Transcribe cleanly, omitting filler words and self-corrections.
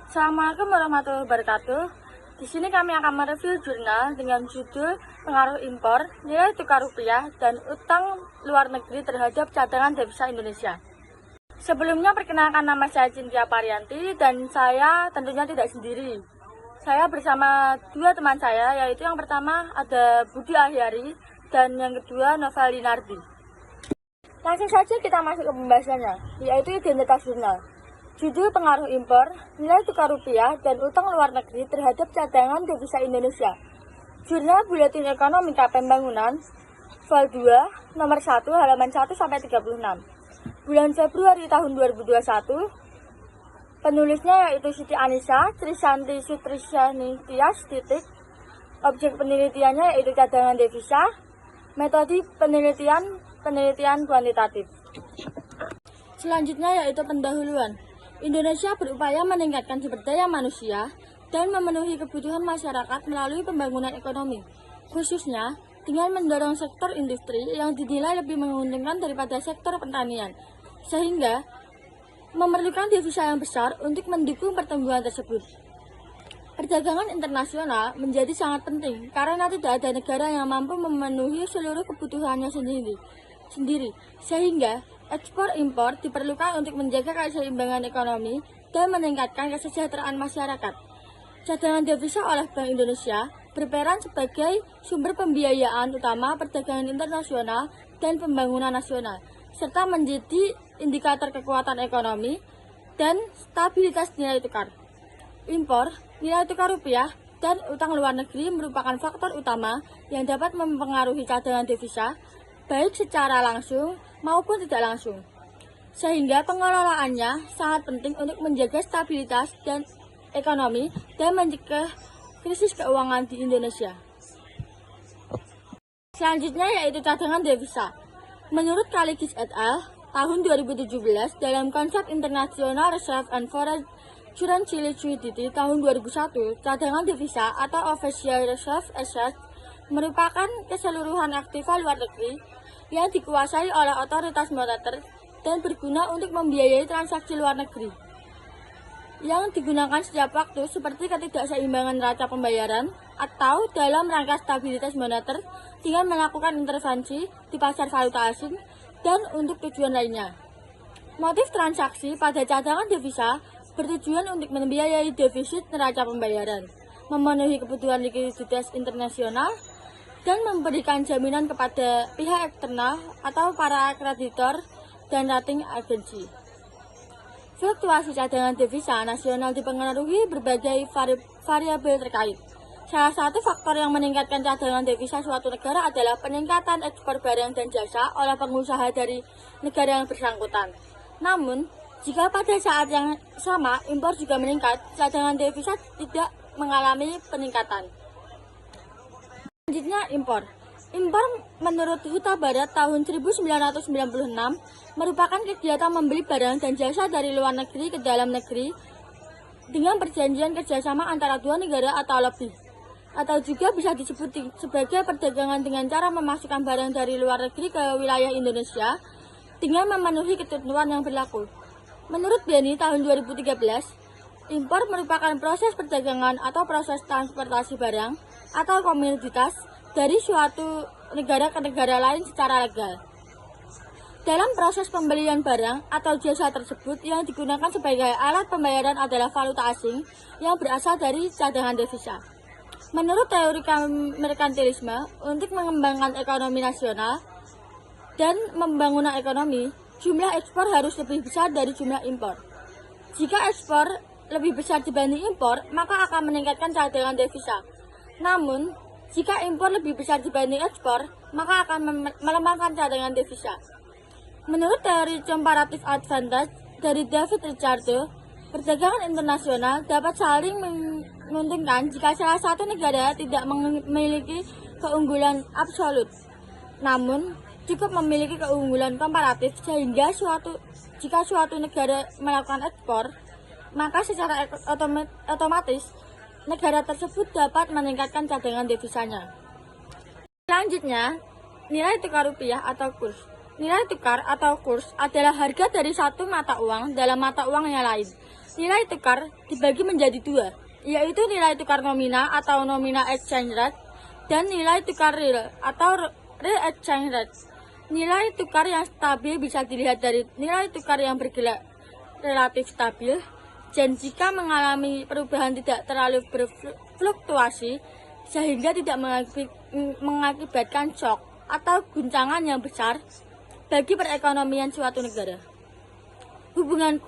Assalamualaikum warahmatullahi wabarakatuh. Di sini kami akan mereview jurnal dengan judul Pengaruh Impor, Nilai Tukar Rupiah, dan Utang Luar Negeri Terhadap Cadangan Devisa Indonesia. Sebelumnya perkenalkan, nama saya Cynthia Parianti dan saya tentunya tidak sendiri. Saya bersama dua teman saya, yaitu yang pertama ada Budi Ahyari dan yang kedua Novel Linardi. Langsung saja kita masuk ke pembahasannya, yaitu identitas jurnal. Judul Pengaruh Impor, Nilai Tukar Rupiah, dan Utang Luar Negeri Terhadap Cadangan Devisa Indonesia. Jurnal Buletin Ekonomi Pembangunan, Vol 2, nomor 1, halaman 1-36. Bulan Februari tahun 2021, penulisnya yaitu Siti Anissa Trisanti Sutrisani Tias. Objek penelitiannya yaitu cadangan devisa. Metode penelitian kuantitatif. Selanjutnya yaitu pendahuluan. Indonesia berupaya meningkatkan sumber daya manusia dan memenuhi kebutuhan masyarakat melalui pembangunan ekonomi, khususnya dengan mendorong sektor industri yang dinilai lebih menguntungkan daripada sektor pertanian, sehingga memerlukan devisa yang besar untuk mendukung pertumbuhan tersebut. Perdagangan internasional menjadi sangat penting karena tidak ada negara yang mampu memenuhi seluruh kebutuhannya sendiri, sehingga ekspor-impor diperlukan untuk menjaga keseimbangan ekonomi dan meningkatkan kesejahteraan masyarakat. Cadangan devisa oleh Bank Indonesia berperan sebagai sumber pembiayaan utama perdagangan internasional dan pembangunan nasional, serta menjadi indikator kekuatan ekonomi dan stabilitas nilai tukar. Impor, nilai tukar rupiah, dan utang luar negeri merupakan faktor utama yang dapat mempengaruhi cadangan devisa, baik secara langsung maupun tidak langsung, sehingga pengelolaannya sangat penting untuk menjaga stabilitas dan ekonomi dan mencegah krisis keuangan di Indonesia. Selanjutnya yaitu cadangan devisa. Menurut Kaligis et al. Tahun 2017 dalam konsep International Reserve and Foreign Liquidity tahun 2001, cadangan devisa atau official reserve assets merupakan keseluruhan aktiva luar negeri yang dikuasai oleh otoritas moneter dan berguna untuk membiayai transaksi luar negeri yang digunakan setiap waktu seperti ketidakseimbangan neraca pembayaran atau dalam rangka stabilitas moneter dengan melakukan intervensi di pasar valuta asing dan untuk tujuan lainnya. Motif transaksi pada cadangan devisa bertujuan untuk membiayai defisit neraca pembayaran, memenuhi kebutuhan likuiditas internasional, dan memberikan jaminan kepada pihak eksternal atau para kreditor dan rating agensi. Fluktuasi cadangan devisa nasional dipengaruhi berbagai variabel terkait. Salah satu faktor yang meningkatkan cadangan devisa suatu negara adalah peningkatan ekspor barang dan jasa oleh pengusaha dari negara yang bersangkutan. Namun, jika pada saat yang sama impor juga meningkat, cadangan devisa tidak mengalami peningkatan. Selanjutnya impor. Impor menurut Huta Barat tahun 1996 merupakan kegiatan membeli barang dan jasa dari luar negeri ke dalam negeri dengan perjanjian kerjasama antara dua negara atau lebih, atau juga bisa disebut sebagai perdagangan dengan cara memasukkan barang dari luar negeri ke wilayah Indonesia dengan memenuhi ketentuan yang berlaku. Menurut BNI tahun 2013, impor merupakan proses perdagangan atau proses transportasi barang atau komoditas dari suatu negara ke negara lain secara legal. Dalam proses pembelian barang atau jasa tersebut yang digunakan sebagai alat pembayaran adalah valuta asing yang berasal dari cadangan devisa. Menurut teori merkantilisme, untuk mengembangkan ekonomi nasional dan pembangunan ekonomi, jumlah ekspor harus lebih besar dari jumlah impor. Jika ekspor lebih besar dibanding impor, maka akan meningkatkan cadangan devisa. Namun, jika impor lebih besar dibanding ekspor, maka akan melemahkan cadangan devisa. Menurut teori comparative advantage dari David Ricardo, perdagangan internasional dapat saling menguntungkan jika salah satu negara tidak memiliki keunggulan absolut, namun cukup memiliki keunggulan komparatif, sehingga jika suatu negara melakukan ekspor, maka secara otomatis negara tersebut dapat meningkatkan cadangan devisanya. Selanjutnya, nilai tukar rupiah atau kurs. Nilai tukar atau kurs adalah harga dari satu mata uang dalam mata uang yang lain Nilai tukar dibagi menjadi dua, yaitu nilai tukar nominal atau nominal exchange rate dan nilai tukar real atau real exchange rate. Nilai tukar yang stabil bisa dilihat dari nilai tukar yang bergerak relatif stabil, dan jika mengalami perubahan tidak terlalu berfluktuasi sehingga tidak mengakibatkan shock atau guncangan yang besar bagi perekonomian suatu negara. Hubungan